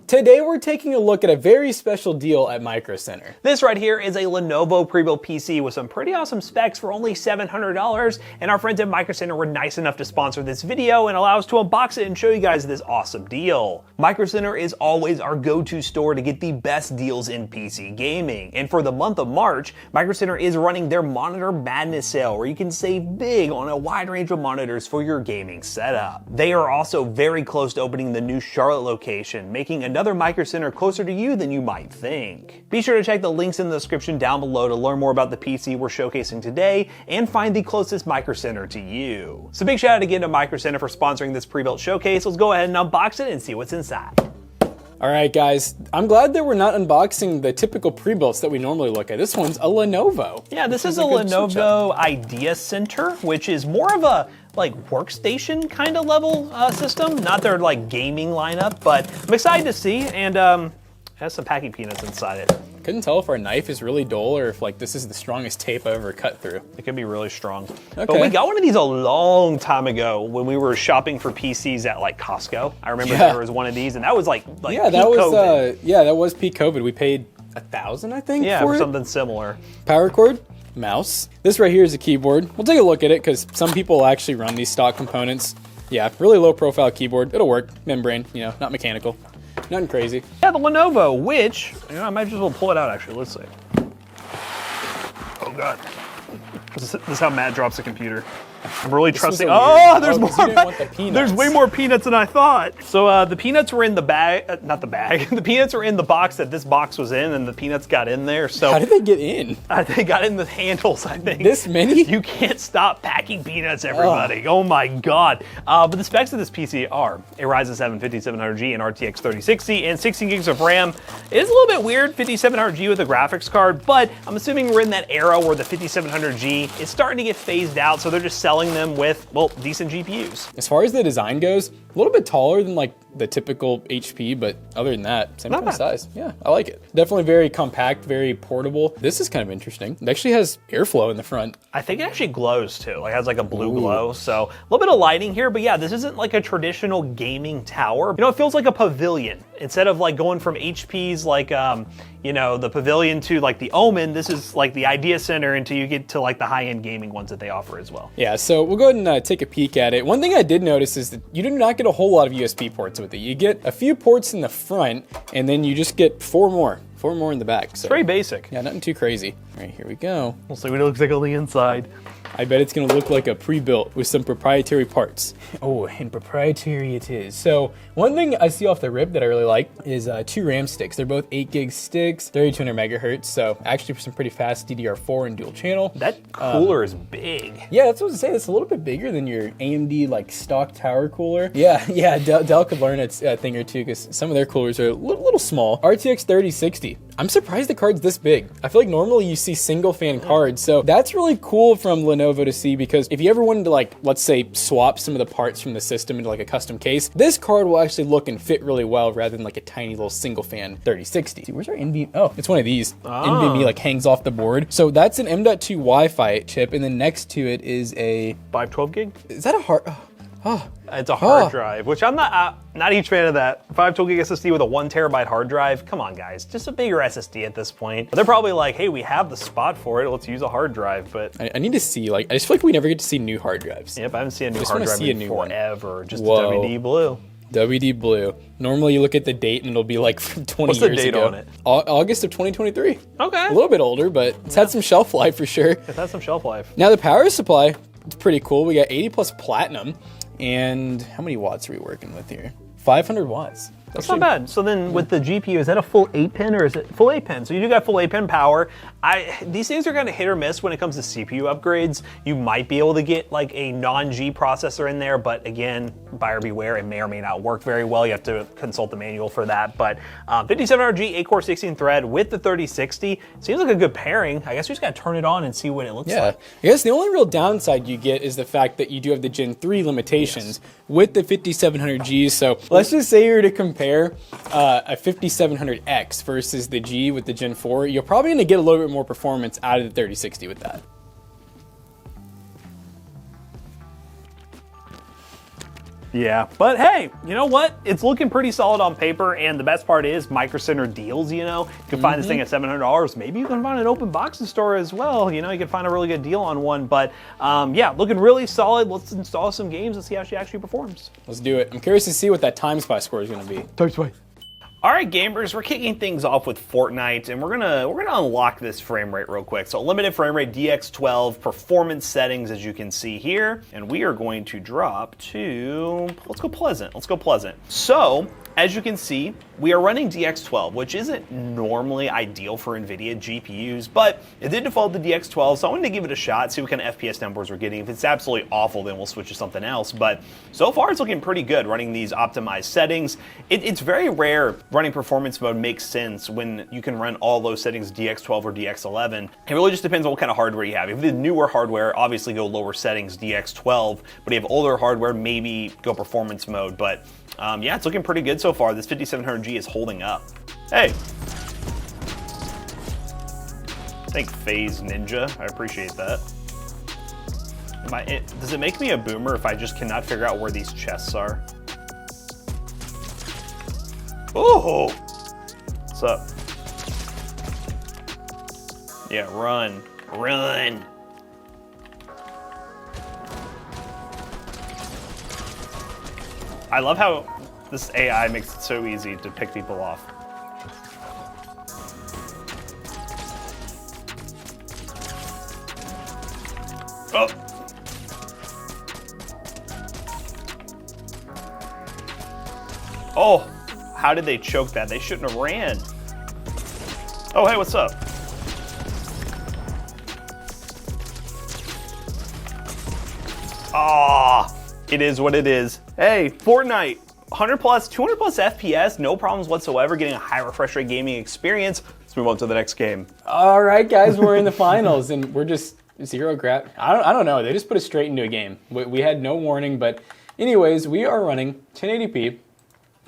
Today we're taking a look at a very special deal at Microcenter. This right here is a Lenovo pre-built PC with some pretty awesome specs for only $700, and our friends at Microcenter were nice enough to sponsor this video and allow us to unbox it and show you guys this awesome deal. Microcenter is always our go-to store to get the best deals in PC gaming, and for the month of March, Microcenter is running their Monitor Madness sale where you can save big on a wide range of monitors for your gaming setup. They are also very close to opening the new Charlotte location, making another Microcenter closer to you than you might think. Be sure to check the links in the description down below to learn more about the PC we're showcasing today and find the closest Microcenter to you. So big shout out again to Microcenter for sponsoring this pre-built showcase. Let's go ahead and unbox it and see what's inside. All right, guys, I'm glad that we're not unboxing the typical pre-builts that we normally look at. This one's a Lenovo. Yeah, this is a Lenovo Idea Center, which is more of a workstation kind of level system, not their gaming lineup, but I'm excited to see, and has some packing peanuts inside it. Couldn't tell if our knife is really dull or if this is the strongest tape I've ever cut through. It could be really strong. Okay. But we got one of these a long time ago when we were shopping for PCs at Costco. I remember there was one of these, and that was like yeah, peak COVID. That was peak COVID. We paid $1,000, I think, for it. something similar. Power cord, mouse. This right here is a keyboard. We'll take a look at it because some people actually run these stock components. Yeah, really low profile keyboard. It'll work. Membrane, not mechanical. Nothing crazy. Yeah, the Lenovo, which, I might just as well pull it out actually. Let's see. Oh God. This is how Matt drops a computer. I'm really trusting. Oh, there's more. There's way more peanuts than I thought. So the peanuts were in the bag, not the bag. The peanuts were in the box that this box was in, and the peanuts got in there. So how did they get in? They got in the handles, I think. This many? You can't stop packing peanuts, everybody. Oh my God. But the specs of this PC are a Ryzen 7 5700G and RTX 3060 and 16 gigs of RAM. It is a little bit weird, 5700G with a graphics card, but I'm assuming we're in that era where the 5700G is starting to get phased out, so they're just selling them with, well, decent GPUs. As far as the design goes, a little bit taller than the typical HP, but other than that, same kind of size. Yeah, I like it. Definitely very compact, very portable. This is kind of interesting. It actually has airflow in the front. I think it actually glows too. It has a blue glow. So a little bit of lighting here, but yeah, this isn't a traditional gaming tower. It feels like a pavilion. Instead of going from HP's the Pavilion to the Omen, this is the Idea Center until you get to the high-end gaming ones that they offer as well. Yeah, so we'll go ahead and take a peek at it. One thing I did notice is that you do not get a whole lot of USB ports with it. You get a few ports in the front, and then you just get four more in the back. So it's very basic. Yeah, nothing too crazy. All right, here we go. We'll see what it looks like on the inside. I bet it's gonna look like a pre-built with some proprietary parts. Oh, and proprietary it is. So one thing I see off the rip that I really like is 2 RAM sticks. They're both 8 gig sticks, 3200 megahertz. So actually some pretty fast DDR4 and dual channel. That cooler is big. Yeah, that's what I was saying. It's a little bit bigger than your AMD stock tower cooler. Yeah, Dell could learn its thing or two because some of their coolers are a little small. RTX 3060. I'm surprised the card's this big. I feel like normally you see single fan cards. So that's really cool from Lenovo to see, because if you ever wanted to let's say swap some of the parts from the system into a custom case, this card will actually look and fit really well rather than a tiny little single fan 3060. See, where's our NVMe? Oh, it's one of these. NVMe hangs off the board. So that's an M.2 Wi-Fi chip, and then next to it is a 512 gig. Is that a hard? It's a hard drive, which I'm not a huge fan of that. 512 gig SSD with a 1 terabyte hard drive. Come on, guys, just a bigger SSD at this point. But they're probably hey, we have the spot for it. Let's use a hard drive. But I need to see. I just feel like we never get to see new hard drives. Yep, I haven't seen a new hard drive in forever. Just Whoa. a WD Blue. WD Blue. Normally you look at the date and it'll be from 20 What's years the date ago. on it? August of 2023. Okay. A little bit older, but it's had some shelf life for sure. It has some shelf life. Now the power supply, it's pretty cool. We got 80 plus platinum. And how many watts are we working with here? 500 watts. That's not bad. So then with the GPU, is that a full 8-pin or is it full 8-pin? So you do got full 8-pin power. These things are kind of hit or miss when it comes to CPU upgrades. You might be able to get a non-G processor in there, but again, buyer beware, it may or may not work very well. You have to consult the manual for that. But 5700G, 8-core 16-thread with the 3060 seems like a good pairing. I guess we just got to turn it on and see what it looks like. I guess the only real downside you get is the fact that you do have the Gen 3 limitations with the 5700G. So let's just say you're to compare a 5700X versus the G with the Gen 4, you're probably going to get a little bit more performance out of the 3060 with that. Yeah, but hey, you know what? It's looking pretty solid on paper, and the best part is Microcenter deals, you know? You can find this thing at $700. Maybe you can find an open boxing store as well. You know, you can find a really good deal on one, but yeah, looking really solid. Let's install some games and see how she actually performs. Let's do it. I'm curious to see what that time spy score is gonna be. Time spy. All right, gamers, we're kicking things off with Fortnite, and we're gonna unlock this frame rate real quick. So limited frame rate, DX12, performance settings, as you can see here, and we are going to drop to, let's go pleasant. Let's go pleasant. So, as you can see, we are running DX12, which isn't normally ideal for NVIDIA GPUs, but it did default to DX12, so I wanted to give it a shot, see what kind of FPS numbers we're getting. If it's absolutely awful, then we'll switch to something else, but so far it's looking pretty good running these optimized settings. It's very rare running performance mode makes sense when you can run all those settings DX12 or DX11. It really just depends on what kind of hardware you have. If you have newer hardware, obviously go lower settings, DX12, but if you have older hardware, maybe go performance mode, but yeah, it's looking pretty good so far. This 5700G is holding up. Hey. Thank FaZe Ninja. I appreciate that. Does it make me a boomer if I just cannot figure out where these chests are? Oh! What's up? Yeah, run. Run! I love how this AI makes it so easy to pick people off. Oh! Oh! How did they choke that? They shouldn't have ran. Oh, hey, what's up? Ah! It is what it is. Hey, Fortnite, 100 plus, 200 plus FPS, no problems whatsoever, getting a high refresh rate gaming experience. Let's move on to the next game. All right, guys, we're in the finals, and we're just zero grab. I don't know. They just put us straight into a game. We had no warning, but anyways, we are running 1080p,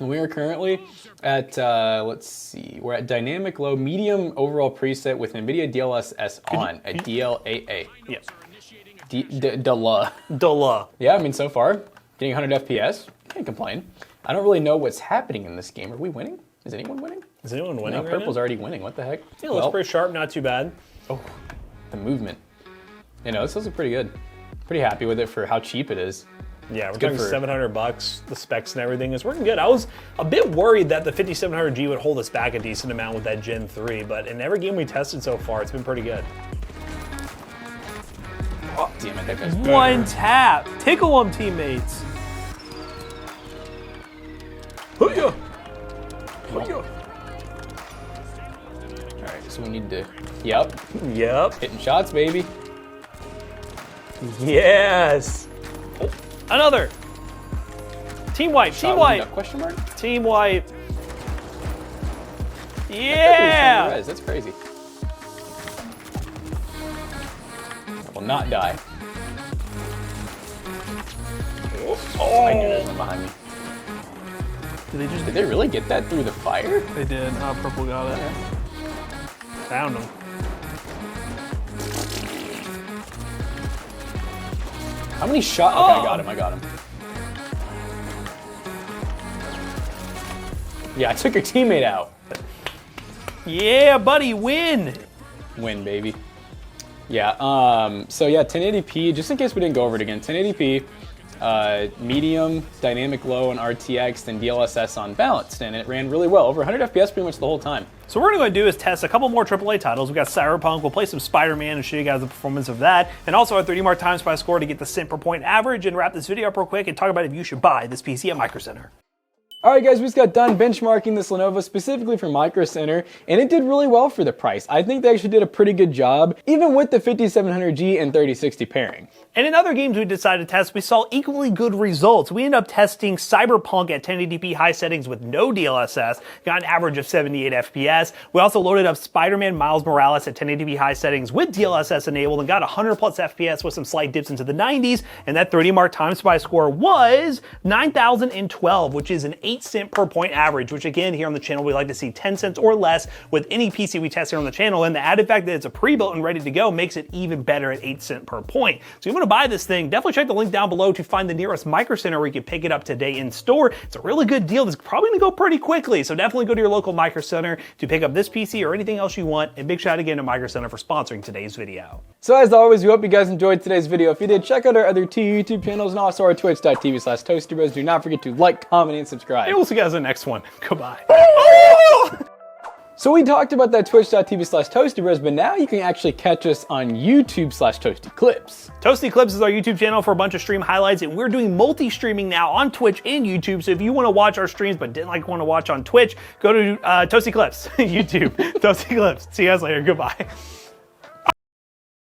and we are currently at let's see, we're at dynamic low, medium overall preset with NVIDIA DLSS on at DLAA. Yes. Duh. Yeah, I mean, so far, getting 100 FPS, can't complain. I don't really know what's happening in this game. Are we winning? Is anyone winning? Is anyone winning? No, Purple's already winning. What the heck? Yeah, looks pretty sharp, not too bad. Oh, the movement. You know, this looks pretty good. Pretty happy with it for how cheap it is. Yeah, we're talking $700. The specs and everything is working good. I was a bit worried that the 5700G would hold us back a decent amount with that Gen 3, but in every game we tested so far, it's been pretty good. Oh, damn it, that guy's one tap. Tickle them, teammates. All right, so we need to, yep. Hitting shots, baby. Yes. Oh, another. Team wipe, team wipe. Question mark? Team wipe. Yeah. That's crazy. I will not die. Oh, I knew there was one behind me. Did they really get that through the fire? They did. Purple got it. Yeah. Found him. How many shots? Okay, I got him. Yeah, I took your teammate out. Yeah, buddy, win. Win, baby. Yeah, so yeah, 1080p, just in case we didn't go over it again, 1080p, medium, dynamic low, and RTX, then DLSS on balanced, and it ran really well, over 100 FPS pretty much the whole time. So what we're going to do is test a couple more AAA titles. We've got Cyberpunk, we'll play some Spider-Man and show you guys the performance of that, and also our 30 mark time spy score to get the cent per point average, and wrap this video up real quick and talk about if you should buy this PC at Microcenter. All right, guys, we just got done benchmarking this Lenovo specifically for Microcenter, and it did really well for the price. I think they actually did a pretty good job, even with the 5700G and 3060 pairing. And in other games we decided to test, we saw equally good results. We ended up testing Cyberpunk at 1080p high settings with no DLSS, got an average of 78 FPS. We also loaded up Spider-Man Miles Morales at 1080p high settings with DLSS enabled and got 100 plus FPS with some slight dips into the 90s, and that 30 mark time spy score was 9,012, which is an 8-cent per point average, which again, here on the channel, we like to see 10 cents or less with any PC we test here on the channel. And the added fact that it's a pre-built and ready to go makes it even better at 8 cents per point. So if you want to buy this thing, definitely check the link down below to find the nearest Microcenter where you can pick it up today in store. It's a really good deal that's probably gonna go pretty quickly. So definitely go to your local Microcenter to pick up this PC or anything else you want. And big shout out again to Microcenter for sponsoring today's video. So as always, we hope you guys enjoyed today's video. If you did, check out our other two YouTube channels and also our twitch.tv/ToastyBros. Do not forget to like, comment, and subscribe. And we'll see you guys in the next one. Goodbye. So we talked about that twitch.tv/ToastyBros, but now you can actually catch us on YouTube/ToastyClips. Toasty Clips is our YouTube channel for a bunch of stream highlights, and we're doing multi-streaming now on Twitch and YouTube. So if you want to watch our streams but didn't want to watch on Twitch, go to Toasty Clips, YouTube, Toasty Clips. See you guys later. Goodbye.